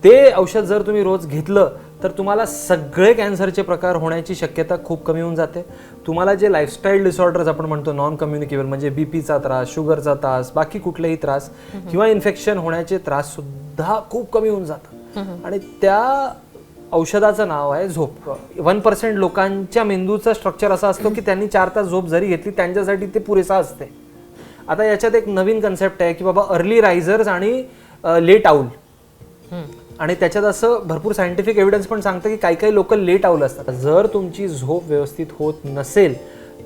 ते औषध जर तुम्ही रोज घेतलं तर तुम्हाला सगळे कॅन्सरचे प्रकार होण्याची शक्यता खूप कमी होऊन जाते. तुम्हाला जे लाईफस्टाईल डिसऑर्डर्स आपण म्हणतो नॉन कम्युनिकेबल, म्हणजे बीपीचा त्रास, शुगरचा त्रास, बाकी कुठलेही त्रास किंवा इन्फेक्शन होण्याचे त्रास सुद्धा खूप कमी होऊन जातात. आणि त्या औषधाचं नाव आहे झोप. 1% लोकांच्या मेंदूचा स्ट्रक्चर असा असतो की त्यांनी 4 तास झोप जरी घेतली त्यांच्यासाठी ते पुरेसा असते. आता याच्यात एक नवीन कन्सेप्ट आहे की बाबा अर्ली रायझर्स आणि लेट आऊल. आणि त्याच्यात असं भरपूर सायंटिफिक एव्हिडन्स पण सांगतं की काही काही लोक लेट आऊल असतात. जर तुमची झोप व्यवस्थित होत नसेल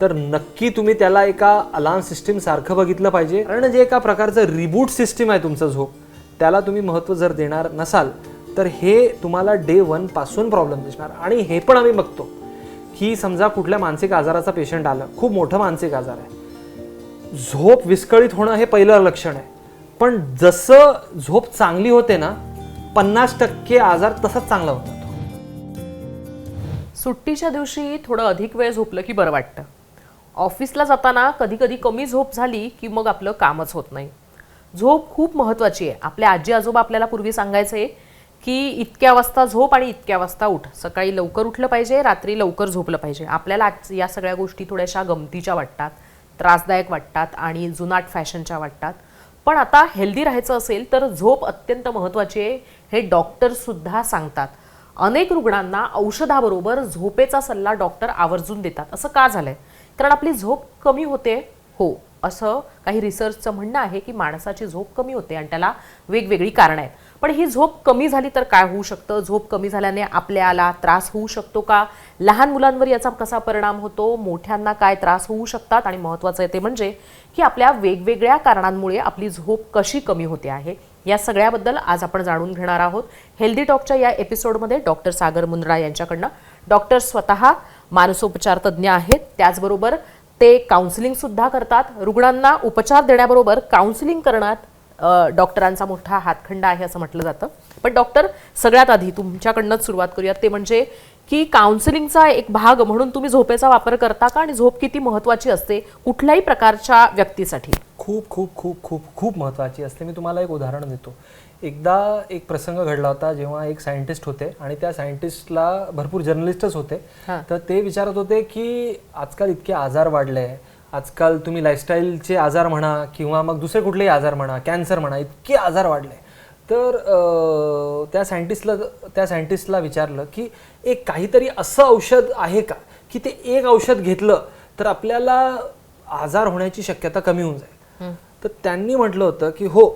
तर नक्की तुम्ही त्याला एका अलार्म सिस्टीम सारखं बघितलं पाहिजे. कारण जे एका प्रकारचं रिबूट सिस्टीम आहे तुमचं झोप, त्याला तुम्ही महत्त्व जर देणार नसाल तर हे तुम्हाला डे 1 पासून प्रॉब्लेम दिसणार. आणि हे पण आम्ही बघतो की समजा कुठल्या मानसिक आजाराचा पेशंट आला, खूप मोठं मानसिक आजार आहे, झोप विस्कळीत होणं हे पहिलं लक्षण आहे. पण जसं झोप चांगली होते ना 50% आजार तसाच चांगला होता. सुट्टीच्या दिवशी थोडं अधिक वेळ झोपलं की बरं वाटतं. ऑफिसला जाताना कधी कधी कमी झोप झाली की मग आपलं कामच होत नाही. झोप खूप महत्त्वाची आहे. आपल्या आजी आजोबा आपल्याला पूर्वी सांगायचे की इतक्या वाजता झोप आणि इतक्या वाजता उठ. सकाळी लवकर उठलं पाहिजे, रात्री लवकर झोपलं पाहिजे. आपल्याला या सगळ्या गोष्टी थोड्याशा गमतीच्या वाटतात, त्रासदायक वाटतात आणि जुनाट फॅशनच्या वाटतात. पण आता हेल्दी राहायचं असेल तर झोप अत्यंत महत्त्वाची आहे, हे डॉक्टर सुद्धा सांगतात. अनेक रुग्णांना औषधाबरोबर झोपेचा सल्ला डॉक्टर आवर्जून देतात. असं का झालंय? कारण आपली झोप कमी होते. हो, असं काही रिसर्चचं म्हणणं आहे की माणसाची झोप कमी होते आणि त्याला वेगवेगळी कारणं आहेत. पण ही झोप कमी झाली तर काय होऊ शकतं? झोप कमी झाल्याने आपल्याला त्रास होऊ शकतो का? लहान मुलांवर याचा कसा परिणाम होतो? मोठ्यांना काय त्रास होऊ शकतात? आणि महत्त्वाचं आहे ते म्हणजे की आपल्या वेगवेगळ्या कारणांमुळे आपली झोप कशी कमी होते आहे, या सगळ्याबद्दल आज आपण जाणून घेणार आहोत. हेल्दी टॉकच्या या एपिसोडमध्ये डॉक्टर सागर मुंद्रा यांच्याकडनं. डॉक्टर स्वतः मानसोपचार तज्ज्ञ आहेत, त्याचबरोबर ते काउन्सिलिंग सुद्धा करतात. रुग्णांना उपचार देण्याबरोबर काउन्सिलिंग करण्यात डॉक्टरांचा मोठा हातखंडा आहे असं म्हटलं जातं. पण डॉक्टर, सगळ्यात आधी तुमच्याकडनंच सुरुवात करूयात. ते म्हणजे की काउन्सिलिंगचा एक भाग म्हणून तुम्ही झोपेचा वापर करता का? आणि झोप किती महत्त्वाची असते कुठल्याही प्रकारच्या व्यक्तीसाठी? खूप खूप खूप खूप खूप महत्त्वाची असते. मी तुम्हाला एक उदाहरण देतो. एकदा एक प्रसंग घडला होता जेव्हा एक सायंटिस्ट होते आणि त्या सायंटिस्टला भरपूर जर्नलिस्टच होते. तर ते विचारत होते की आजकाल इतके आजार वाढले आहे, आजकाल तुम्ही लाईफस्टाईलचे आजार म्हणा किंवा मग दुसरे कुठलेही आजार म्हणा, कॅन्सर म्हणा, इतके आजार वाढले. तर त्या सायंटिस्टला विचारलं की एक काहीतरी असं औषध आहे का की ते एक औषध घेतलं तर आपल्याला आजार होण्याची शक्यता कमी होऊन जाईल. तर त्यांनी म्हटलं होतं की हो,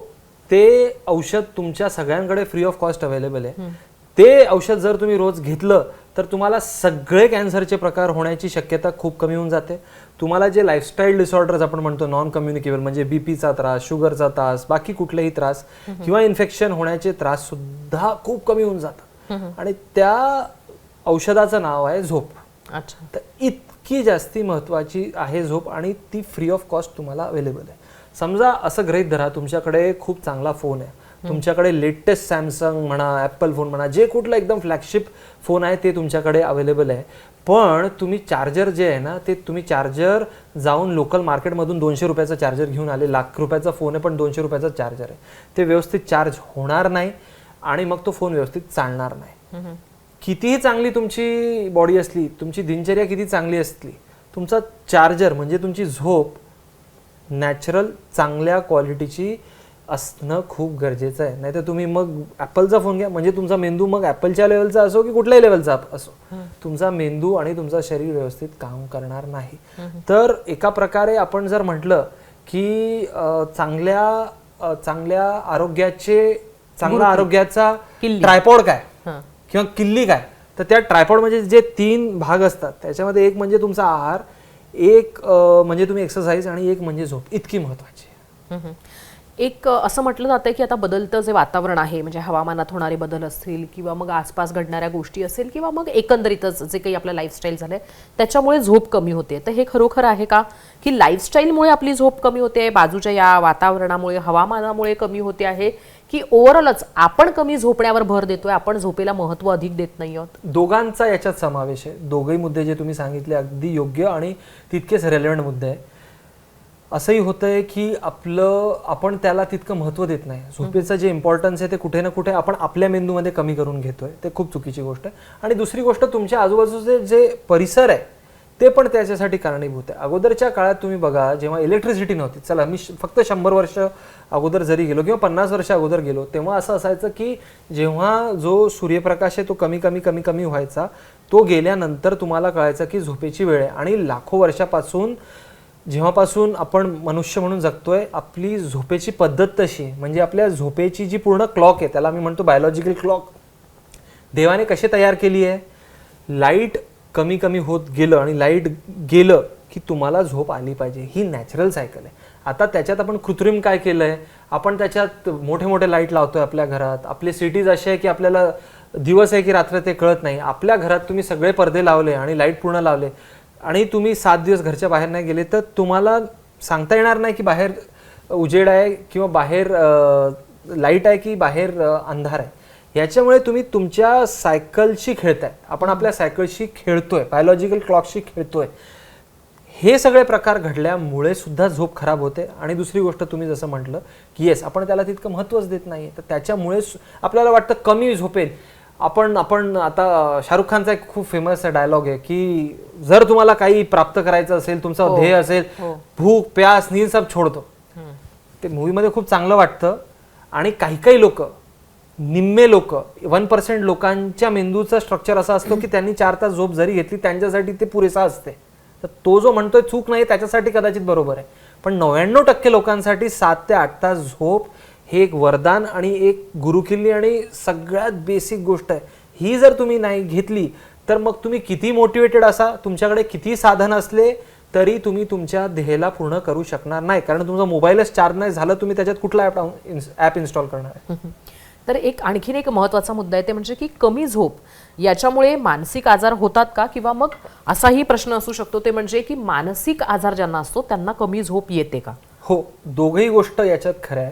ते औषध तुमच्या सगळ्यांकडे फ्री ऑफ कॉस्ट अवेलेबल आहे. ते औषध जर तुम्ही रोज घेतलं तर तुम्हाला सगळे कॅन्सरचे प्रकार होण्याची शक्यता खूप कमी होऊन जाते. तुम्हाला जे लाईफस्टाईल डिसऑर्डर्स आपण म्हणतो नॉन कम्युनिकेबल, म्हणजे बीपीचा त्रास, शुगरचा त्रास, बाकी कुठलेही त्रास किंवा इन्फेक्शन होण्याचे त्रास सुद्धा खूप कमी होऊन जातात. आणि त्या औषधाचं नाव आहे झोप. अच्छा. तर इतकी जास्ती महत्त्वाची आहे झोप आणि ती फ्री ऑफ कॉस्ट तुम्हाला अवेलेबल आहे. समजा असं गृहीत धरा तुमच्याकडे खूप चांगला फोन आहे, तुमच्याकडे लेटेस्ट सॅमसंग म्हणा, ॲपल फोन म्हणा, जे कुठलं एकदम फ्लॅगशिप फोन आहे ते तुमच्याकडे अवेलेबल आहे. पण तुम्ही चार्जर जे आहे ना, ते तुम्ही चार्जर जाऊन लोकल मार्केटमधून 200 रुपयाचा चार्जर घेऊन आले. लाख रुपयाचा फोन आहे पण 200 रुपयाचा चार्जर आहे. ते व्यवस्थित चार्ज होणार नाही आणि मग तो फोन व्यवस्थित चालणार नाही. कितीही चांगली तुमची बॉडी असली, तुमची दिनचर्या किती चांगली असली, तुमचा चार्जर म्हणजे तुमची झोप नॅचरल चांगल्या क्वालिटीची असणं खूप गरजेचं आहे. नाही तर तुम्ही मग ॲपलचा फोन घ्या, म्हणजे तुमचा मेंदू मग ॲपलच्या लेवलचा असो की कुठल्याही लेवलचा असो, तुमचा मेंदू आणि तुमचा शरीर व्यवस्थित काम करणार नाही. तर एका प्रकारे आपण जर म्हटलं की चांगल्या आरोग्याचा ट्रायपॉड काय किंवा किल्ली काय, तर त्या ट्रायपॉड म्हणजे जे 3 भाग असतात त्याच्यामध्ये एक म्हणजे तुमचा आहार, एक म्हणजे तुम्ही एक्सरसाइज आणि एक म्हणजे झोप. इतकी महत्त्वाची आहे. एक असं म्हटलं जातं की आता बदलतं जे वातावरण आहे, म्हणजे हवामानात होणारे बदल असतील किंवा मग आसपास घडणाऱ्या गोष्टी असेल किंवा मग एकंदरीतच जे काही आपलं लाईफस्टाईल झालंय त्याच्यामुळे झोप कमी होते. तर हे खरोखर आहे का की लाईफस्टाईलमुळे आपली झोप कमी होते, बाजूच्या या वातावरणामुळे, हवामानामुळे कमी होते आहे, की ओव्हरऑलच आपण कमी झोपण्यावर भर देतोय, आपण झोपेला महत्त्व अधिक देत नाही आहोत? दोघांचा याच्यात समावेश आहे. दोघेही मुद्दे जे तुम्ही सांगितले अगदी योग्य आणि तितकेच रेलेव्हंट मुद्दे आहे. असंही होतंय की आपण त्याला तितकं महत्त्व देत नाही. झोपेचं जे इम्पॉर्टन्स आहे ते कुठे ना कुठे आपण आपल्या मेंदूमध्ये कमी करून घेतोय. ते खूप चुकीची गोष्ट आहे. आणि दुसरी गोष्ट, तुमच्या आजूबाजूचे जे परिसर आहे ते पण त्याच्यासाठी कारणीभूत आहे. अगोदरच्या काळात तुम्ही बघा, जेव्हा इलेक्ट्रिसिटी नव्हती, चला मी फक्त 100 वर्ष अगोदर जरी गेलो किंवा 50 वर्ष अगोदर गेलो, तेव्हा असं असायचं की जेव्हा जो सूर्यप्रकाश आहे तो कमी कमी कमी कमी व्हायचा, तो गेल्यानंतर तुम्हाला कळायचं की झोपेची वेळ आहे. आणि लाखो वर्षापासून जेव्हापासून आपण मनुष्य म्हणून जगतोय, आपली झोपेची पद्धत तशी आहे. म्हणजे आपल्या झोपेची जी पूर्ण क्लॉक आहे, त्याला मी म्हणतो बायोलॉजिकल क्लॉक, देवाने कशी तयार केली आहे. लाईट कमी कमी होत गेलं आणि लाईट गेलं की तुम्हाला झोप आली पाहिजे, ही नॅचरल सायकल आहे. आता त्याच्यात आपण कृत्रिम काय केलं आहे, आपण त्याच्यात मोठे मोठे लाईट लावतोय आपल्या घरात. आपले सिटीज असे आहे की आपल्याला दिवस आहे की रात्र ते कळत नाही. आपल्या घरात तुम्ही सगळे पडदे लावले आणि लाईट पूर्ण लावले आणि तुम्ही 7 दिवस घरच्या बाहेर नाही गेले, तर तुम्हाला सांगता येणार नाही की बाहेर उजेड आहे किंवा बाहेर लाईट आहे की बाहेर अंधार आहे. याच्यामुळे तुम्ही तुमच्या सायकलशी खेळताय. आपण आपल्या सायकलशी खेळतोय, बायोलॉजिकल क्लॉकशी खेळतोय. हे सगळे प्रकार घडल्यामुळे सुद्धा झोप खराब होते. आणि दुसरी गोष्ट, तुम्ही जसं म्हटलं की येस, आपण त्याला तितकं महत्त्वच देत नाही, तर त्याच्यामुळे आपल्याला वाटतं कमी झोपेल. आपण आता शाहरुख खानचा एक खूप फेमस डायलॉग आहे की जर तुम्हाला काही प्राप्त करायचं असेल, तुमचं ध्येय असेल, भूक प्यास नींद सब छोड़ दो. ते मूवीमध्ये खूप चांगलं वाटतं. आणि काही लोक, निम्मे लोक, 1% लोकांच्या मेंदूचं स्ट्रक्चर असं असतो की त्यांनी 4 तास झोप जरी घेतली त्यांच्यासाठी ते पुरेसा असते. तर तो जो म्हणतोय चूक नाही, त्याच्यासाठी कदाचित बरोबर आहे. पण 99% लोकांसाठी 7 ते 8 तास झोप हे एक वरदान आणि एक गुरुकिल्ली आणि सगळ्यात बेसिक गोष्ट आहे. ही जर तुम्ही नाही घेतली तर मग तुम्ही किती मोटिवेटेड असा, तुमच्याकडे किती साधन असले तरी तुम्ही तुमच्या ध्येयाला पूर्ण करू शकणार नाही. कारण तुमचा मोबाईलच चार्ज नाही झालं, तुम्ही त्याच्यात कुठला ॲप इन्स्टॉल करणार आहे. तर आणखीन एक महत्त्वाचा मुद्दा आहे, ते म्हणजे की कमी झोप याच्यामुळे मानसिक आजार होतात का, किंवा मग असाही प्रश्न असू शकतो ते म्हणजे की मानसिक आजार ज्यांना असतो त्यांना कमी झोप येते का? हो, दोघही गोष्ट याच्यात खरं आहे.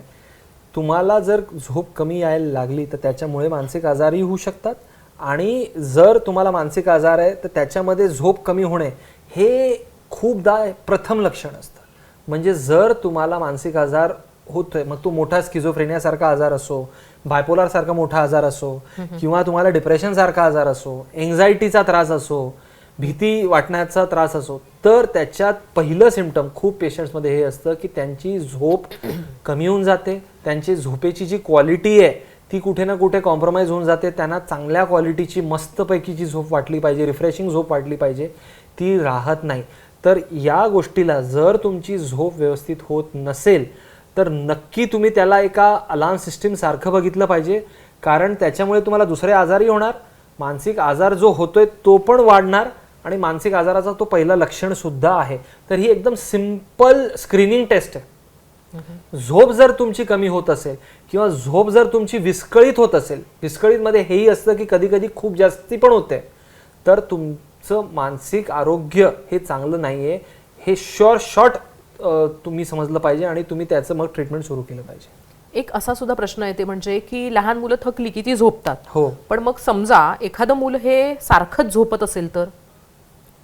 तुम्हाला जर झोप कमी यायला लागली तर त्याच्यामुळे मानसिक आजारही होऊ शकतात. आणि जर तुम्हाला मानसिक आजार आहे तर त्याच्यामध्ये झोप कमी होणे हे खूपदा प्रथम लक्षण असतं. म्हणजे जर तुम्हाला मानसिक आजार होतोय, मग तो मोठा स्किझोफ्रेनियासारखा आजार असो, बायपोलर सारखा मोठा आजार असो, किंवा तुम्हाला डिप्रेशन सारखा आजार असो, एन्झायटीचा त्रास असो, भीती वाटण्याचा त्रास असो, तर त्याच्यात पहिलं सिम्पटम खूप पेशंट्समध्ये हे असतं की त्यांची झोप कमी होऊन जाते. त्यांची झोपेची जी क्वालिटी आहे ती कुठे ना कुठे कॉम्प्रोमाइज होऊन जाते. त्यांना चांगल्या क्वालिटीची मस्तपैकीची झोप वाटली पाहिजे, रिफ्रेशिंग झोप वाटली पाहिजे, ती राहत नाही. तर या गोष्टीला जर तुमची झोप व्यवस्थित होत नसेल तर नक्की तुम्ही त्याला एका अलार्म सिस्टीम सारखं बघितलं पाहिजे. कारण त्याच्यामुळे तुम्हाला दुसरे आजारही होणार, मानसिक आजार जो होतोय तो पण वाढणार आणि मानसिक आजाराचा तो पहिला लक्षण सुद्धा आहे. तर ही एकदम सिंपल स्क्रीनिंग टेस्ट आहे. झोप जर तुमची कमी होत असेल किंवा झोप जर तुमची विस्कळीत होत असेल, विस्कळीतमध्ये हेही असतं की कधी कधी खूप जास्ती पण होते, तर तुमचं मानसिक आरोग्य हे चांगलं नाहीये, हे शॉर्ट तुम्ही समजलं पाहिजे आणि तुम्ही त्याचं मग ट्रीटमेंट सुरू केलं पाहिजे. एक असा सुद्धा प्रश्न येते म्हणजे की लहान मुलं थकली की ती झोपतात. हो, पण मग समजा एखादं मुलं हे सारखंच झोपत असेल तर?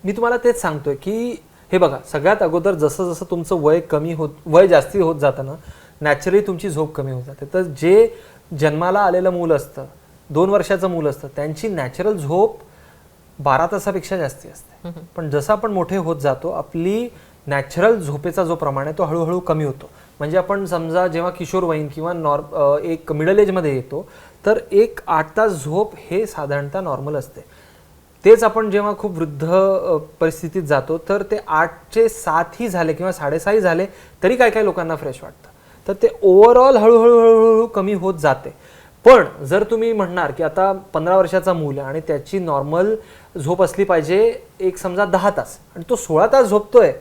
मी तुम्हाला तेच सांगतोय की हे बघा, सगळ्यात अगोदर जसं जसं तुमचं वय जास्ती होत जातं ना, नॅचरली तुमची झोप कमी होत जाते. तर जे जन्माला आलेलं मूल असतं, 2 वर्षाचं मूल असतं, त्यांची नॅचरल झोप 12 तासापेक्षा जास्ती असते. पण जसं आपण मोठे होत जातो, आपली नॅचरल झोपेचा जो प्रमाण आहे तो हळूहळू कमी होतो. म्हणजे आपण समजा जेव्हा किशोरवयीन किंवा एक मिडल एजमध्ये येतो तर एक 8 तास झोप हे साधारणतः नॉर्मल असते. तेच आपण जेव्हा खूप वृद्ध परिस्थितीत जातो तर ते 8चे 7ही झाले किंवा 6.5ही झाले तरी काही लोकांना फ्रेश वाटतं. तर ते ओव्हरऑल हळूहळू कमी होत जाते. पण जर तुम्ही म्हणणार की आता 15 वर्षाचा मूल आहे आणि त्याची नॉर्मल झोप असली पाहिजे एक समजा 10 तास आणि तो 16 तास झोपतोय,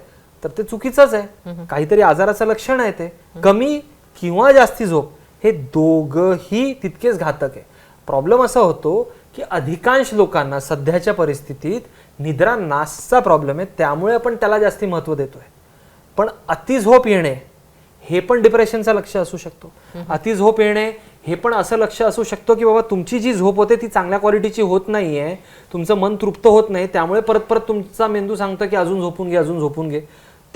तर ते चुकीचंच आहे. काहीतरी आजाराचं लक्षण आहे. ते कमी किंवा जास्ती झोप हे दोघंही तितकेच घातक आहे. प्रॉब्लेम असा होतो की अधिकांश लोकांना सध्याच्या परिस्थितीत निद्रा नाशचा प्रॉब्लेम आहे, त्यामुळे आपण त्याला जास्ती महत्त्व देतोय. पण अति झोप येणे हे पण डिप्रेशनचं लक्ष असू शकतो. अति झोप येणे हे पण असं लक्ष असू शकतो की बाबा तुमची जी झोप होते ती चांगल्या क्वालिटीची होत नाहीये, तुमचं मन तृप्त होत नाही, त्यामुळे परत परत तुमचा मेंदू सांगतो की अजून झोपून घे, अजून झोपून घे.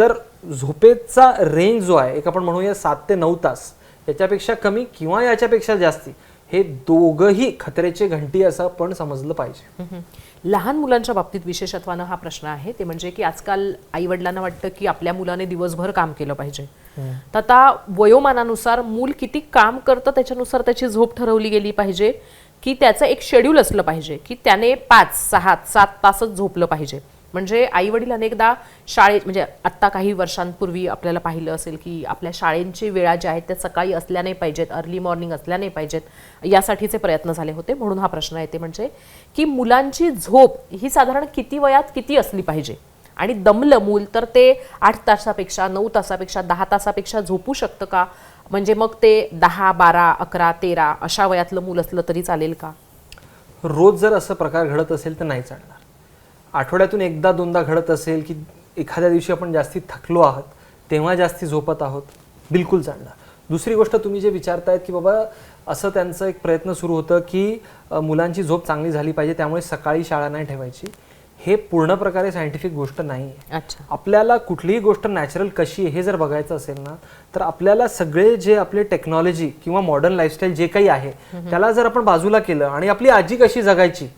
तर झोपेचा रेंज जो आहे एक आपण म्हणूया 7 ते 9 तास, याच्यापेक्षा कमी किंवा याच्यापेक्षा जास्ती, हे दोघंही खतरेचे घंटी असं आपण समजलं पाहिजे. लहान मुलांच्या बाबतीत विशेषत्वानं हा प्रश्न आहे, ते म्हणजे की आजकाल आई वडिलांना वाटतं की आपल्या मुलाने दिवसभर काम केलं पाहिजे. तर आता वयोमानानुसार मूल किती काम करतं त्याच्यानुसार त्याची झोप ठरवली गेली पाहिजे, की त्याचं एक शेड्यूल असलं पाहिजे की त्याने 5, 6, 7 तासच झोपलं पाहिजे. म्हणजे आई वडील अनेकदा शाळेत, म्हणजे आत्ता काही वर्षांपूर्वी आपल्याला पाहिलं असेल की आपल्या शाळेंची वेळा ज्या आहेत त्या सकाळी असल्या नाही पाहिजेत, अर्ली मॉर्निंग असल्या नाही पाहिजेत, यासाठीचे प्रयत्न झाले होते. म्हणून हा प्रश्न येते म्हणजे की मुलांची झोप ही साधारण किती वयात किती असली पाहिजे, आणि दमलं मूल तर ते 8 तासापेक्षा 9 तासापेक्षा 10 तासापेक्षा झोपू शकतं का? म्हणजे मग ते 10, 12, 11, 13 अशा वयातलं मूल असलं तरी चालेल का? रोज जर असं प्रकार घडत असेल तर नाही चालणार. आठवड्यातून एकदा दोनदा घडत असेल की एखाद्या दिवशी आपण जास्ती थकलो आहोत तेव्हा जास्ती झोपत आहोत, बिलकुल चालणार. दुसरी गोष्ट तुम्ही जे विचारतायत की बाबा असं त्यांचं एक प्रयत्न सुरू होतं की मुलांची झोप चांगली झाली पाहिजे त्यामुळे सकाळी शाळा नाही ठेवायची, हे पूर्ण प्रकारे सायंटिफिक गोष्ट नाही आहे. अच्छा. आपल्याला कुठलीही गोष्ट नॅचरल कशी आहे हे जर बघायचं असेल ना, तर आपल्याला सगळे जे आपले टेक्नॉलॉजी किंवा मॉडर्न लाईफस्टाईल जे काही आहे त्याला जर आपण बाजूला केलं आणि आपली आजी कशी जगायची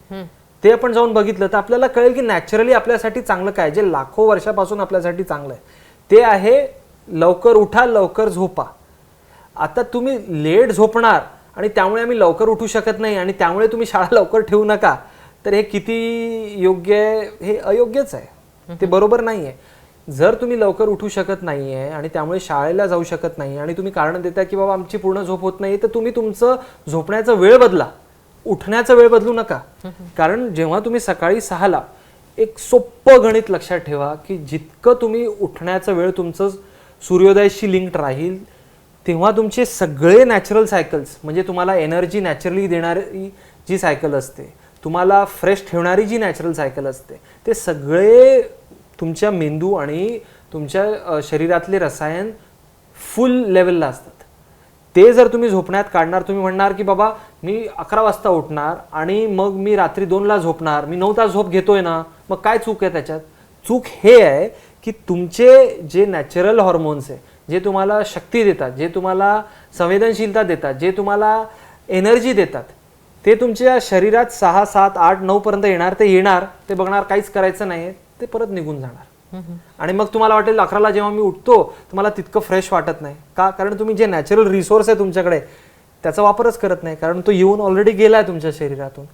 ते आपण जाऊन बघितलं तर आपल्याला कळेल की नॅचरली आपल्यासाठी चांगलं काय, जे लाखो वर्षापासून आपल्यासाठी चांगलं आहे ते आहे लवकर उठा लवकर झोपा. आता तुम्ही लेट झोपणार आणि त्यामुळे आम्ही लवकर उठू शकत नाही आणि त्यामुळे तुम्ही शाळा लवकर ठेवू नका, तर हे किती योग्य आहे? हे अयोग्यच आहे, ते बरोबर नाही आहे. जर तुम्ही लवकर उठू शकत नाही आहे आणि त्यामुळे शाळेला जाऊ शकत नाही आणि तुम्ही कारण देता की बाबा आमची पूर्ण झोप होत नाही, तर तुम्ही तुमचं झोपण्याचा वेळ बदला, उठण्याचा वेळ बदलू नका. कारण जेव्हा तुम्ही सकाळी 6ला, एक सोपं गणित लक्षात ठेवा की जितकं तुम्ही उठण्याचा वेळ तुमचं सूर्योदयाशी लिंक्ड राहील तेव्हा तुमचे सगळे नॅचरल सायकल्स, म्हणजे तुम्हाला एनर्जी नॅचरली देणारी जी सायकल असते, तुम्हाला फ्रेश ठेवणारी जी नॅचरल सायकल असते, ते सगळे तुमच्या मेंदू आणि तुमच्या शरीरातले रसायन फुल लेवलला असतात. ते जर तुम्ही झोपण्यात काढणार, तुम्ही म्हणणार की बाबा मी 11 वाजता उठणार आणि मग मी रात्री 2ला झोपणार, मी 9 तास झोप घेतोय ना, मग काय चूक आहे त्याच्यात? चूक हे आहे की तुमचे जे नॅचरल हॉर्मोन्स आहे, जे तुम्हाला शक्ती देतात, जे तुम्हाला संवेदनशीलता देतात, जे तुम्हाला एनर्जी देतात, ते तुमच्या शरीरात 6, 7, 8, 9 पर्यंत येणार, ते येणार, ते बघणार, काहीच करायचं नाही, ते परत निघून जाणार. आणि मग तुम्हाला वाटेल 11ला जेव्हा मी उठतो तुम्हाला तितकं फ्रेश वाटत नाही का? कारण तुम्ही जे नॅचरल रिसोर्स आहे तुमच्याकडे त्याचा वापरच करत नाही, कारण तो येऊन ऑलरेडी गेलाय तुमच्या शरीरातून.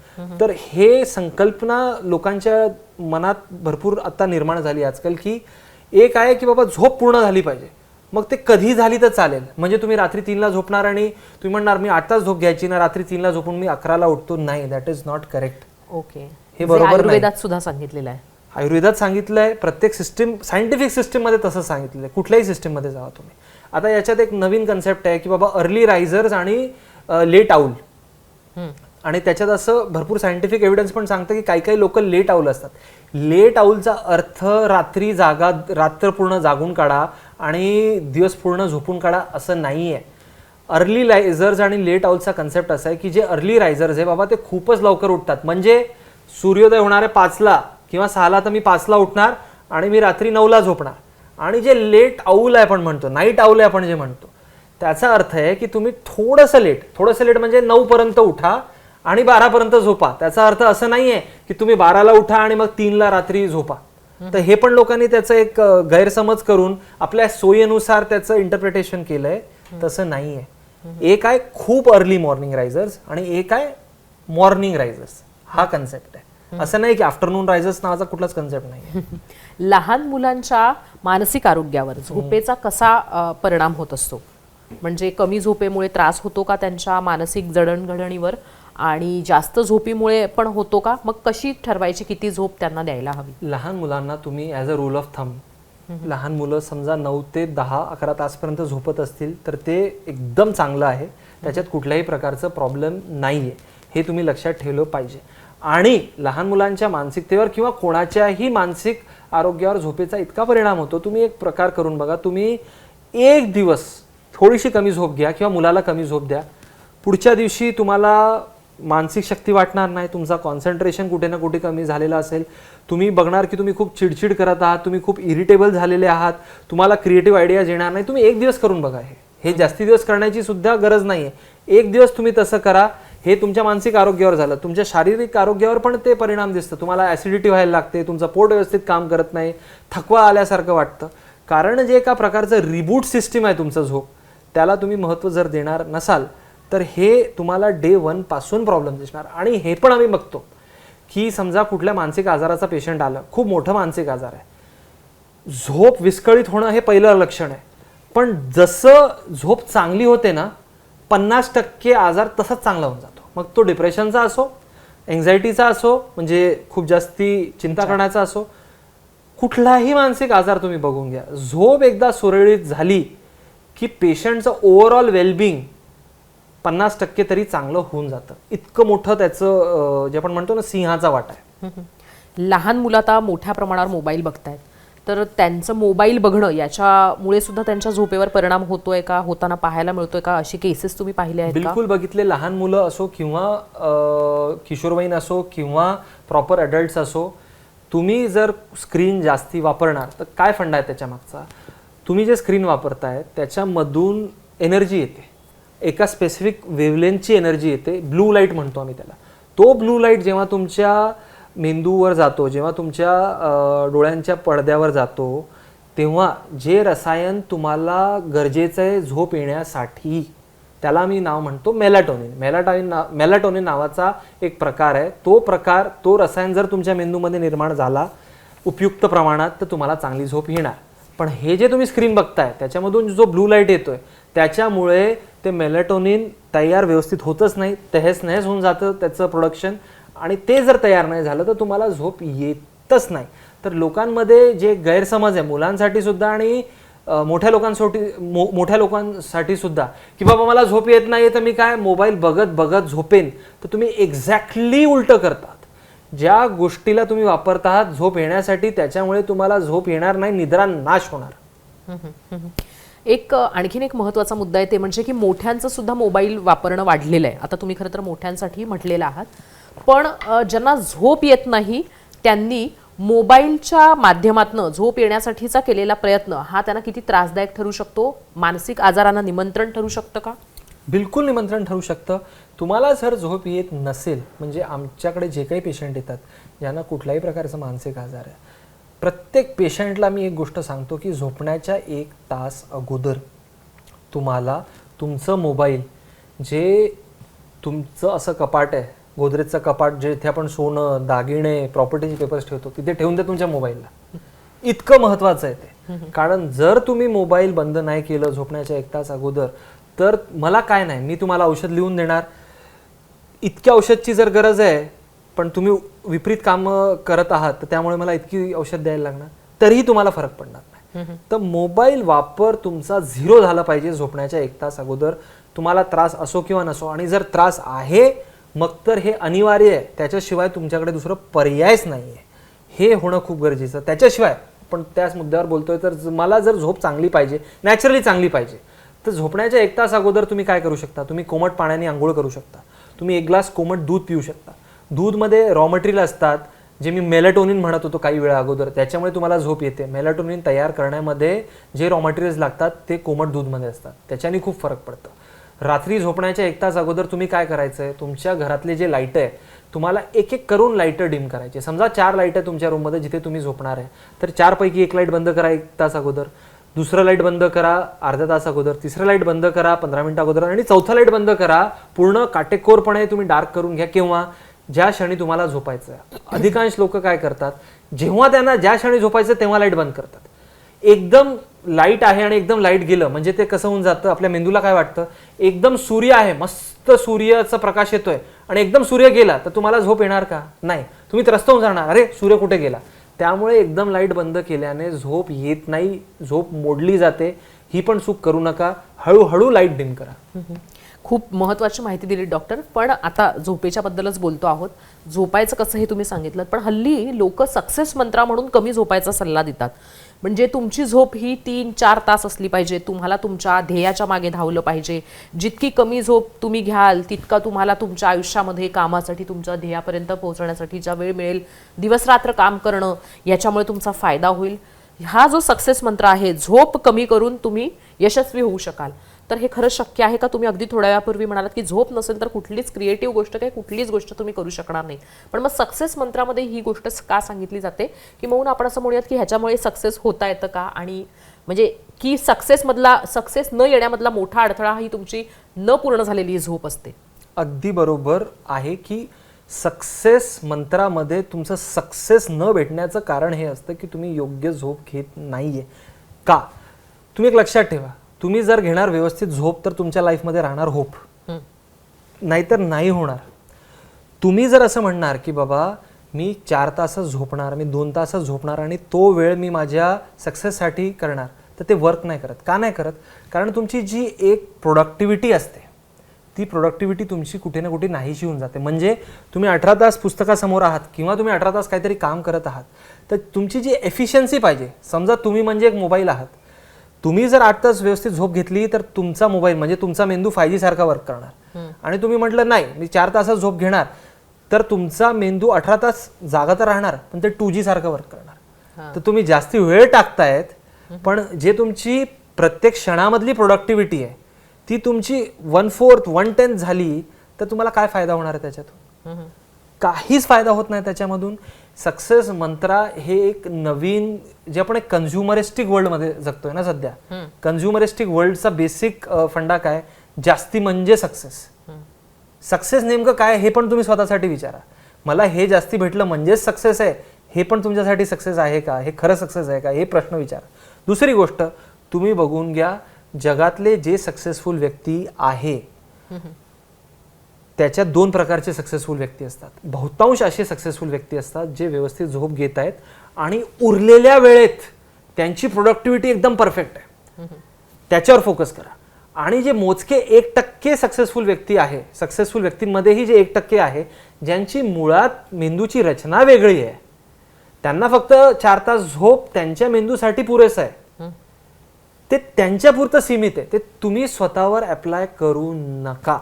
तर हे संकल्पना लोकांच्या मनात भरपूर आता निर्माण झाली आजकाल की एक आहे की बाबा झोप पूर्ण झाली पाहिजे, मग ते कधी झाली तर चालेल. म्हणजे तुम्ही रात्री 3ला झोपणार आणि तुम्ही म्हणणार मी 8 तास झोप घ्यायची ना, रात्री 3ला झोपून मी 11ला उठतो. नाही, that is not correct. Okay, हे बरोबर नाही. आयुर्वेदात सुद्धा सांगितलेलं आहे. आयुर्वेदात सांगितलंय, प्रत्येक सिस्टीम, सायंटिफिक सिस्टीम मध्ये तसं सांगितलेलं आहे. कुठल्याही सिस्टीम मध्ये जावा तुम्ही. आता याच्यात एक नवीन कन्सेप्ट आहे की बाबा अर्ली रायझर्स आणि लेट आऊल, आणि त्याच्यात असं भरपूर सायंटिफिक एव्हिडन्स पण सांगतं की काही काही लोक लेट आऊल असतात. लेट आऊलचा अर्थ रात्र पूर्ण जागून काढा आणि दिवस पूर्ण झोपून काढा असं नाही आहे. अर्ली रायझर्स आणि लेट आऊलचा कन्सेप्ट असा आहे की जे अर्ली रायझर्स आहे बाबा ते खूपच लवकर उठतात, म्हणजे सूर्योदय होणार आहे 5ला किंवा 6ला, तर मी 5ला उठणार आणि मी रात्री 9ला झोपणार. आणि जे लेट आऊल आहे आपण म्हणतो, नाईट आऊल आहे आपण जे म्हणतो, त्याचा अर्थ आहे की तुम्ही थोडंसं लेट म्हणजे 9 पर्यंत उठा आणि 12 पर्यंत झोपा. त्याचा अर्थ असं नाहीये की तुम्ही 12ला उठा आणि मग 3ला रात्री झोपा. तर हे पण लोकांनी त्याचं एक गैरसमज करून आपल्या सोयीनुसार त्याचं इंटरप्रिटेशन केलंय. तसं नाहीये. एक आहे खूप अर्ली मॉर्निंग रायझर्स आणि एक आहे मॉर्निंग रायझर्स, हा कन्सेप्ट आहे. असं नाही की आफ्टरनून रायझर्स नावाचा कुठलाच कन्सेप्ट नाही. लहान मुलांच्या मानसिक आरोग्यावर झोपेचा कसा परिणाम होत असतो? म्हणजे कमी झोपेमुळे त्रास होतो का त्यांच्या मानसिक जडणघडणीवर, आणि जास्त झोपीमुळे पण होतो का? मग कशी ठरवायची किती झोप त्यांना द्यायला हवी? लहान मुलांना तुम्ही as a rule of thumb, लहान मुलं समजा 9 ते 10, 11 तासपर्यंत झोपत असतील तर ते एकदम चांगलं आहे, त्याच्यात कुठल्याही प्रकारचं प्रॉब्लेम नाहीये, हे तुम्ही लक्षात ठेवलं पाहिजे. आणि लहान मुलांच्या मानसिकतेवर किंवा कोणाच्याही मानसिक आरोग्यावर झोपेचा इतका परिणाम होतो. तुम्ही एक प्रकार करून बघा, तुम्ही एक दिवस थोडीशी कमी झोप घ्या किंवा मुलाला कमी झोप द्या, पुढच्या दिवशी तुम्हाला मानसिक शक्ती वाटणार नाही, तुमचा कॉन्सन्ट्रेशन कुठे ना कुठे कमी झालेला असेल, तुम्ही बघणार की तुम्ही खूप चिडचिड करत आहात, तुम्ही खूप इरिटेबल झालेले आहात, तुम्हाला क्रिएटिव्ह आयडियाज येणार नाही. तुम्ही एक दिवस करून बघा. हे जास्ती दिवस करण्याची सुद्धा गरज नाही आहे. एक दिवस तुम्ही तसं करा. हे तुमच्या मानसिक आरोग्यावर झालं, तुमच्या शारीरिक आरोग्यावर पण ते परिणाम दिसतं. तुम्हाला ॲसिडिटी व्हायला लागते, तुमचं पोट व्यवस्थित काम करत नाही, थकवा आल्यासारखं वाटतं. कारण जे एका प्रकारचं रिबूट सिस्टीम आहे तुमचं झोप, त्याला तुम्ही महत्त्व जर देणार नसाल तर हे तुम्हाला डे 1 पासून प्रॉब्लेम दिसणार. आणि हे पण आम्ही बघतो की समजा कुठल्या मानसिक आजाराचा पेशंट आलं, खूप मोठं मानसिक आजार आहे, झोप विस्कळीत होणं हे पहिलं लक्षण आहे. पण जसं झोप चांगली होते ना, 50% आजार तसाच चांगला होऊन जातो. मग तो डिप्रेशनचा असो, एन्झायटीचा असो, म्हणजे खूप जास्ती चिंता करण्याचा असो, कुठलाही मानसिक आजार तुम्ही बघून घ्या, झोप एकदा सुरळीत झाली की पेशंटचं ओव्हरऑल वेलबिंग 50% तरी चांगलं होऊन जातं. इतकं मोठं त्याचं जे आपण म्हणतो ना सिंहाचा वाटा आहे. लहान मुलं आता मोठ्या प्रमाणावर मोबाईल बघतायत, तर त्यांचं मोबाईल बघणं याच्यामुळे सुद्धा त्यांच्या झोपेवर परिणाम होतोय का, होताना पाहायला मिळतोय का? अशी केसेस तुम्ही पाहिले आहेत का? बिलकुल बघितले. लहान मुलं असो किंवा किशोरवयीन असो किंवा प्रॉपर अडल्ट्स असो, तुम्ही जर स्क्रीन जास्ती वापरणार तर काय फंडा आहे त्याच्या मागचा? तुम्ही जे स्क्रीन वापरताय त्याच्यामधून एनर्जी येते, एका स्पेसिफिक वेव्हलेंथची एनर्जी येते, ब्लू लाईट म्हणतो आम्ही त्याला. तो ब्लू लाईट जेव्हा तुमच्या मेंदूवर जातो, जेव्हा तुमच्या डोळ्यांच्या पडद्यावर जातो, तेव्हा जे रसायन तुम्हाला गरजेचं आहे झोप येण्यासाठी, त्याला मी नाव म्हणतो मेलाटोनिन. मेलाटोनिन नावाचा एक प्रकार आहे. तो रसायन जर तुमच्या मेंदूमध्ये निर्माण झाला उपयुक्त प्रमाणात तर तुम्हाला चांगली झोप येणार. पण हे जे तुम्ही स्क्रीन बघताय त्याच्यामधून जो ब्लू लाईट येतोय त्याच्यामुळे ते मेलाटोनिन तयार व्यवस्थित होतच नाही, तहेस नहेस होऊन जातं त्याचं प्रोडक्शन. आणि ते जर तयार नाही झालं तर तुम्हाला झोप येतच नाही. तर लोकांमध्ये जे गैरसमज आहे मुलांसाठी सुद्धा आणि मोठ्या लोकांसाठी सुद्धा, की बाबा मला झोप येत नाही तर मी काय मोबाईल बघत बघत झोपेन, तर तुम्ही एक्झॅक्टली उलटं करतात. ज्या गोष्टीला तुम्ही वापरत आहात झोप येण्यासाठी, त्याच्यामुळे तुम्हाला झोप येणार नाही, निद्रा नाश होणार. आणखीन एक महत्त्वाचा मुद्दा आहे ते म्हणजे की मोठ्यांचं सुद्धा मोबाईल वापरणं वाढलेलं आहे. आता तुम्ही खरं तर मोठ्यांसाठी म्हटलेलं आहात, पण ज्यांना झोप येत नाही त्यांनी मोबाईलच्या माध्यमातून झोप येण्यासाठीचा केलेला प्रयत्न हा त्यांना किती त्रासदायक ठरू शकतो? मानसिक आजारांना निमंत्रण ठरू शकतं का? बिलकुल निमंत्रण ठरू शकतं. तुम्हाला जर झोप येत नसेल, म्हणजे आमच्याकडे जे काही पेशंट येतात ज्यांना कुठल्याही प्रकारचा मानसिक आजार आहे, प्रत्येक पेशंटला मी एक गोष्ट सांगतो की झोपण्याच्या 1 तास अगोदर तुम्हाला तुमचं मोबाईल, जे तुमचं असं कपाट आहे, गोदरेजचं कपाट जिथे आपण सोनं, दागिने, प्रॉपर्टीचे पेपर्स ठेवतो, तिथे ठेवून द्या तुमच्या मोबाईलला. इतकं महत्त्वाचं आहे ते. कारण जर तुम्ही मोबाईल बंद नाही केलं झोपण्याच्या 1 तास अगोदर, तर मला काय नाही, मी तुम्हाला औषध लिहून देणार, इतक्या औषधची जर गरज आहे पण तुम्ही विपरीत कामं करत आहात तर त्यामुळे मला इतकी औषध द्यायला लागणार, तरीही तुम्हाला फरक पडणार नाही. तर मोबाईल वापर तुमचा 0 झाला पाहिजे झोपण्याच्या 1 तास अगोदर. तुम्हाला त्रास असो किंवा नसो, आणि जर त्रास आहे मग तर हे अनिवार्य आहे, त्याच्याशिवाय तुमच्याकडे दुसरं पर्यायच नाही आहे. हे होणं खूप गरजेचं. त्याच्याशिवाय पण त्याच मुद्द्यावर बोलतोय, तर मला जर झोप चांगली पाहिजे, नॅचरली चांगली पाहिजे, तर झोपण्याच्या 1 तास अगोदर तुम्ही काय करू शकता? तुम्ही कोमट पाण्याने आंघोळ करू शकता, तुम्ही 1 ग्लास कोमट दूध पिऊ शकता. दूधमध्ये रॉ मटेरियल असतात जे मी मेलाटोनिन म्हणत होतो काही वेळा अगोदर, त्याच्यामुळे तुम्हाला झोप येते. मेलाटोनिन तयार करण्यामध्ये जे रॉ मटेरियल्स लागतात ते कोमट दूधमध्ये असतात, त्याच्याने खूप फरक पडतो. रात्री झोपण्याच्या 1 तास अगोदर तुम्ही काय करायचं आहे, तुमच्या घरातले जे लाईट आहे तुम्हाला एक एक करून लाईटर डिम करायचे. समजा 4 लाईट आहे तुमच्या रूममध्ये जिथे तुम्ही झोपणार आहे, तर 4 पैकी 1 लाईट बंद करा 1 तास अगोदर, दुसरं लाईट बंद करा अर्धा तास अगोदर, तिसरं लाईट बंद करा 15 मिनिटं अगोदर, आणि चौथं लाईट बंद करा. पूर्ण काटेकोरपणे तुम्ही डार्क करून घ्या. केव्हा? ज्या क्षणी तुम्हाला झोपायचं आहे. अधिकांश लोक काय करतात, जेव्हा त्यांना ज्या क्षणी झोपायचं तेव्हा लाईट बंद करतात. एकदम लाईट आहे आणि एकदम लाईट गेलं म्हणजे ते कसं होऊन जातं, आपल्या मेंदूला काय वाटतं, एकदम सूर्य आहे, मस्त सूर्याचा प्रकाश येतोय आणि एकदम सूर्य गेला तर तुम्हाला झोप येणार का? नाही, तुम्ही त्रस्त होऊन जाणार, अरे सूर्य कुठे गेला. त्यामुळे एकदम लाईट बंद केल्याने झोप येत नाही, झोप मोडली जाते. ही पण चूक करू नका. हळूहळू लाईट डिम करा. खूप महत्त्वाची माहिती दिली डॉक्टर. पण आता झोपेच्या बद्दलच बोलतो आहोत. झोपायचं कसं हे तुम्ही सांगितलं, पण हल्ली लोक सक्सेस मंत्रा म्हणून कमी झोपायचा सल्ला देतात. म्हणजे तुमची झोप ही 3-4 तास असली पाहिजे, तुम्हाला तुमच्या ध्येयाच्या मागे धावलं पाहिजे. जितकी कमी झोप तुम्ही घ्याल तितका तुम्हाला तुमच्या आयुष्यामध्ये कामासाठी, तुमच्या ध्येयापर्यंत पोहोचण्यासाठीचा वेळ मिळेल. दिवसरात्र काम करणं याच्यामुळे तुमचा फायदा होईल. हा जो सक्सेस मंत्र आहे, झोप कमी करून तुम्ही यशस्वी होऊ शकाल, तर हे खरंच शक्य आहे का? तुम्ही अगदी थोड्या वेळापूर्वी म्हणालात की झोप नसेल तर कुठलीच क्रिएटिव्ह गोष्ट, काही कुठलीच गोष्ट तुम्ही करू शकणार नाही. पण मग सक्सेस मंत्रामध्ये ही गोष्ट का सांगितली जाते, की म्हणून आपण असं म्हणूयात की ह्याच्यामुळे सक्सेस होता येतं का? आणि म्हणजे की सक्सेस न येण्यामधला मोठा अडथळा ही तुमची न पूर्ण झालेली झोप असते. अगदी बरोबर आहे की सक्सेस मंत्रामध्ये तुमचं सक्सेस न भेटण्याचं कारण हे असतं की तुम्ही योग्य झोप घेत नाहीये का. तुम्ही एक लक्षात ठेवा, तुम्ही जर घेणार व्यवस्थित झोप तर तुमच्या लाईफमध्ये राहणार होप, नाहीतर नाही होणार. तुम्ही जर असं म्हणणार की बाबा मी 4 तासच झोपणार, मी 2 तासच झोपणार आणि तो वेळ मी माझ्या सक्सेससाठी करणार, तर ते वर्क नाही करत. का नाही करत? कारण तुमची जी एक प्रोडक्टिव्हिटी असते ती प्रोडक्टिव्हिटी तुमची कुठे ना कुठे नाहीशी होऊन जाते. म्हणजे तुम्ही 18 तास पुस्तकासमोर आहात किंवा तुम्ही 18 तास काहीतरी काम करत आहात, तर तुमची जी एफिशियन्सी पाहिजे, समजा तुम्ही म्हणजे एक मोबाईल आहात, तुम्ही जर 8 तास व्यवस्थित झोप घेतली तर तुमचा मोबाईल म्हणजे तुमचा मेंदू 5G सारखा वर्क करणार. आणि तुम्ही म्हटलं नाही मी 4 तासात झोप घेणार, तर तुमचा मेंदू 18 तास जागा तर राहणार पण ते 2G सारखं वर्क करणार. तर तुम्ही जास्ती वेळ टाकतायत, पण जे तुमची प्रत्येक क्षणामधली प्रोडक्टिव्हिटी आहे ती तुमची 1/4 1/10 झाली तर तुम्हाला काय फायदा होणार आहे त्याच्यातून? काहीच फायदा होत नाही त्याच्यामधून. सक्सेस मंत्रा हे एक नवीन, जे आपण एक कन्झ्युमरिस्टिक वर्ल्डमध्ये जगतोय ना सध्या, कन्झ्युमरिस्टिक वर्ल्डचा बेसिक फंडा काय, जास्ती म्हणजे सक्सेस. सक्सेस नेमकं काय हे पण तुम्ही स्वतःसाठी विचारा. मला हे जास्ती भेटलं म्हणजेच सक्सेस आहे, हे पण तुमच्यासाठी सक्सेस आहे का? हे खरं सक्सेस आहे का? हे प्रश्न विचारा. दुसरी गोष्ट, तुम्ही बघून घ्या जगातले जे सक्सेसफुल व्यक्ती आहे त्याच्यात 2 प्रकारचे सक्सेसफुल व्यक्ती असतात. बहुतांश असे सक्सेसफुल व्यक्ती असतात जे व्यवस्थित झोप घेत आहेत आणि उरलेल्या वेळेत त्यांची प्रोडक्टिव्हिटी एकदम परफेक्ट आहे, त्याच्यावर फोकस करा. आणि जे मोजके 1% सक्सेसफुल व्यक्ती आहे, सक्सेसफुल व्यक्तींमध्येही जे 1% आहे ज्यांची मुळात मेंदूची रचना वेगळी आहे, त्यांना फक्त 4 तास झोप त्यांच्या मेंदूसाठी पुरेसं आहे, ते त्यांच्यापुरतं सीमित आहे. ते तुम्ही स्वतःवर अप्लाय करू नका.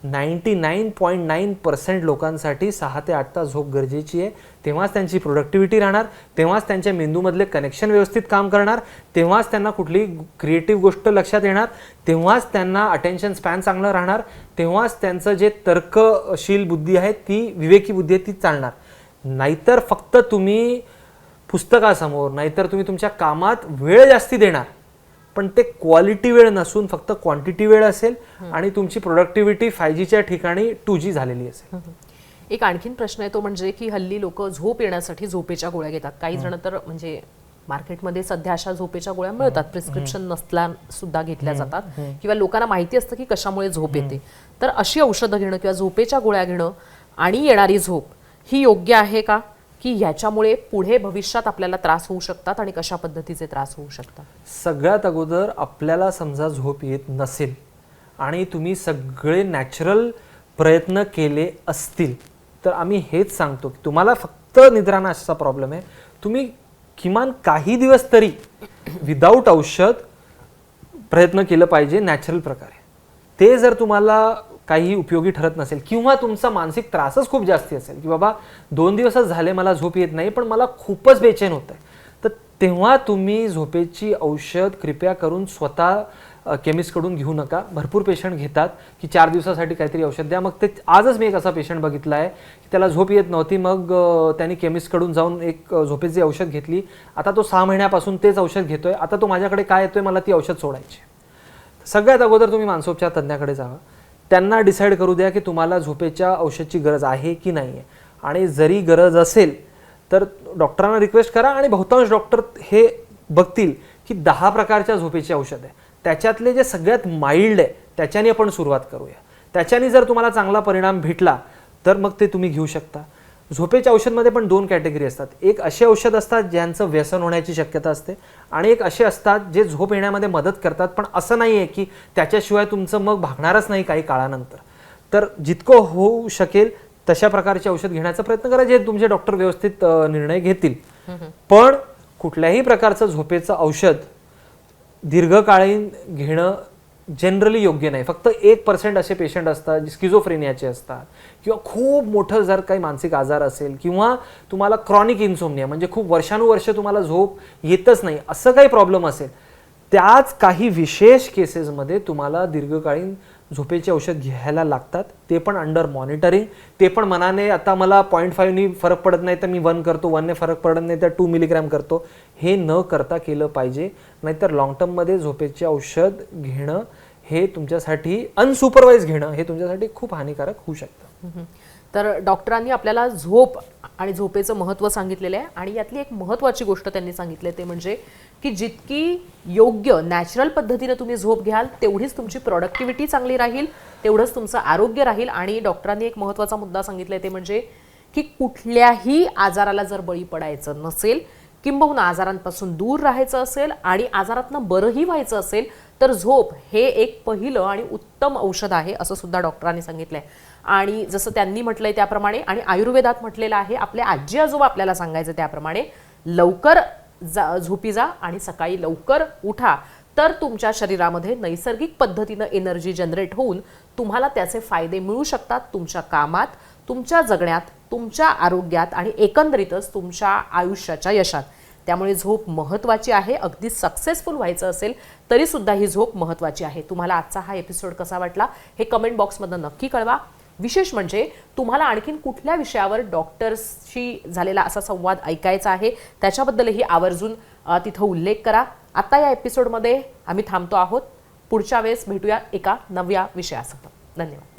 99.9% लोकांसाठी 6 ते 8 तास झोप गरजेची आहे. तेव्हाच त्यांची प्रोडक्टिव्हिटी राहणार, तेव्हाच त्यांच्या मेंदूमधले कनेक्शन व्यवस्थित काम करणार, तेव्हाच त्यांना कुठली क्रिएटिव्ह गोष्ट लक्षात येणार, तेव्हाच त्यांना अटेन्शन स्पॅन चांगलं राहणार, तेव्हाच त्यांचं जे तर्कशील बुद्धी आहे ती विवेकी बुद्धी आहे ती चालणार. नाहीतर फक्त तुम्ही पुस्तकासमोर, नाहीतर तुम्ही तुमच्या कामात वेळ जास्ती देणार, पण ते क्वालिटी वेळ नसून फक्त क्वांटिटी वेळ असेल आणि तुमची प्रोडक्टिव्हिटी 5Gच्या ठिकाणी 2G झालेली असेल. एक आणखीन प्रश्न आहे तो म्हणजे की हल्ली लोक झोप येण्यासाठी झोपेच्या गोळ्या घेतात. काही जण तर म्हणजे मार्केटमध्ये सध्या अशा झोपेच्या गोळ्या मिळतात, प्रिस्क्रिप्शन नसल्या सुद्धा घेतल्या जातात, किंवा लोकांना माहिती असतं की कशामुळे झोप येते. तर अशी औषधं घेणं किंवा झोपेच्या गोळ्या घेणं आणि येणारी झोप ही योग्य आहे का, की ह्याच्यामुळे पुढे भविष्यात आपल्याला त्रास होऊ शकतात आणि कशा पद्धतीचे त्रास होऊ शकतात? सगळ्यात अगोदर आपल्याला समजा झोप येत नसेल आणि तुम्ही सगळे नॅचरल प्रयत्न केले असतील तर आम्ही हेच सांगतो की तुम्हाला फक्त निद्रानाशाचा प्रॉब्लेम आहे, तुम्ही किमान काही दिवस तरी विदाऊट औषध प्रयत्न केलं पाहिजे नॅचरल प्रकारे. ते जर तुम्हाला काही उपयोगी ठरत नसेल किंवा तुमचा मानसिक त्रासच खूप जास्ती असेल की बाबा 2 दिवसच झाले मला झोप येत नाही पण मला खूपच बेचैन होत आहे, तर तेव्हा तुम्ही झोपेची औषध कृपया करून स्वतः केमिस्टकडून घेऊ नका. भरपूर पेशंट घेतात की 4 दिवसासाठी काहीतरी औषध द्या. मग ते आजच मी एक असा पेशंट बघितला आहे की त्याला झोप येत नव्हती, मग त्यांनी केमिस्टकडून जाऊन एक झोपेची औषध घेतली. आता तो 6 महिन्यापासून तेच औषध घेतोय. आता तो माझ्याकडे काय येतोय, मला ती औषध सोडायची. सगळ्यात अगोदर तुम्ही मानसोपचार तज्ञाकडे जावा, त्यांना डिसाईड करू द्या की तुम्हाला झोपेच्या औषधची गरज आहे की नाही आहे. आणि जरी गरज असेल तर डॉक्टरांना रिक्वेस्ट करा. आणि बहुतांश डॉक्टर हे बघतील की 10 प्रकारच्या झोपेची औषध आहे, त्याच्यातले जे सगळ्यात माइल्ड आहे त्याच्याने आपण सुरुवात करूया. त्याच्याने जर तुम्हाला चांगला परिणाम भेटला तर मग ते तुम्ही घेऊ शकता. झोपेच्या औषधमध्ये पण 2 कॅटेगरी असतात. एक असे औषध असतात ज्यांचं व्यसन होण्याची शक्यता असते आणि एक असे असतात जे झोप येण्यामध्ये मदत करतात, पण असं नाही आहे की त्याच्याशिवाय तुमचं मग भागणारच नाही काही काळानंतर. तर जितकं होऊ शकेल तशा प्रकारचे औषध घेण्याचा प्रयत्न करा जे तुमचे डॉक्टर व्यवस्थित निर्णय घेतील. पण कुठल्याही प्रकारचं झोपेचं औषध दीर्घकालीन घेणं जनरली योग्य नाही. फक्त 1% असे पेशंट असतात जे स्किझोफ्रेनियाचे असतात किंवा खूप मोठं जर काही मानसिक आजार असेल किंवा तुम्हाला क्रॉनिक इन्सोमनिया म्हणजे खूप वर्षानुवर्ष तुम्हाला झोप येतच नाही असं काही प्रॉब्लेम असेल, त्याच काही विशेष केसेसमध्ये तुम्हाला दीर्घकालीन झोपेचे औषध घ्यायला लागतात. ते पण अंडर मॉनिटरिंग. ते पण मनाने आता मला 0.5 नी फरक पडत नाही तर मी 1 करतो, 1 ने फरक पडत नाही तर 2 मिलीग्रॅम करतो, हे न करता केलं पाहिजे. नाहीतर लॉंग टर्ममध्ये झोपेचे औषध घेणं हे तुमच्यासाठी अनसुपरवाइज घेणं हे तुमच्यासाठी खूप हानिकारक होऊ शकतं. तर डॉक्टरांनी आपल्याला झोप आणि झोपेचं महत्त्व सांगितलेलं आहे आणि यातली एक महत्त्वाची गोष्ट त्यांनी सांगितली ते म्हणजे की जितकी योग्य नॅचरल पद्धतीने तुम्ही झोप घ्याल तेवढीच तुमची प्रोडक्टिव्हिटी चांगली राहील, तेवढंच तुमचं आरोग्य राहील. आणि डॉक्टरांनी एक महत्त्वाचा मुद्दा सांगितलाय ते म्हणजे की कुठल्याही आजाराला जर बळी पडायचं नसेल, किंबहुना आजारांपासून दूर राहायचं असेल आणि आजारातनं बरंही व्हायचं असेल तर झोप हे एक पहिलं आणि उत्तम औषध आहे असं सुद्धा डॉक्टरांनी सांगितलंय. आणि जसं त्यांनी म्हटलंय त्याप्रमाणे आणि आयुर्वेदात म्हटलेलं आहे, आपले आजी आजोबा आपल्याला सांगायचं त्याप्रमाणे, लवकर झोपी जा आणि सकाळी लवकर उठा तर तुमच्या शरीरामध्ये नैसर्गिक पद्धतीनं एनर्जी जनरेट होऊन तुम्हाला त्याचे फायदे मिळू शकतात तुमच्या कामात, तुमच्या जगण्यात, तुमच्या आरोग्यात आणि एकंदरीतच तुमच्या आयुष्याच्या यशात. त्यामुळे झोप महत्त्वाची आहे. अगदी सक्सेसफुल व्हायचं असेल तरी सुद्धा ही झोप महत्त्वाची आहे. तुम्हाला आजचा हा एपिसोड कसा वाटला हे कमेंट बॉक्समधून नक्की कळवा. विशेष म्हणजे तुम्हाला आणखीन कुठल्या विषयावर डॉक्टर्सशी झालेला असा संवाद ऐकायचा आहे त्याच्याबद्दलही आवर्जून तिथं उल्लेख करा. आता या एपिसोडमध्ये आम्ही थांबतो आहोत. पुढच्या वेळेस भेटूया एका नव्या विषयासह. धन्यवाद.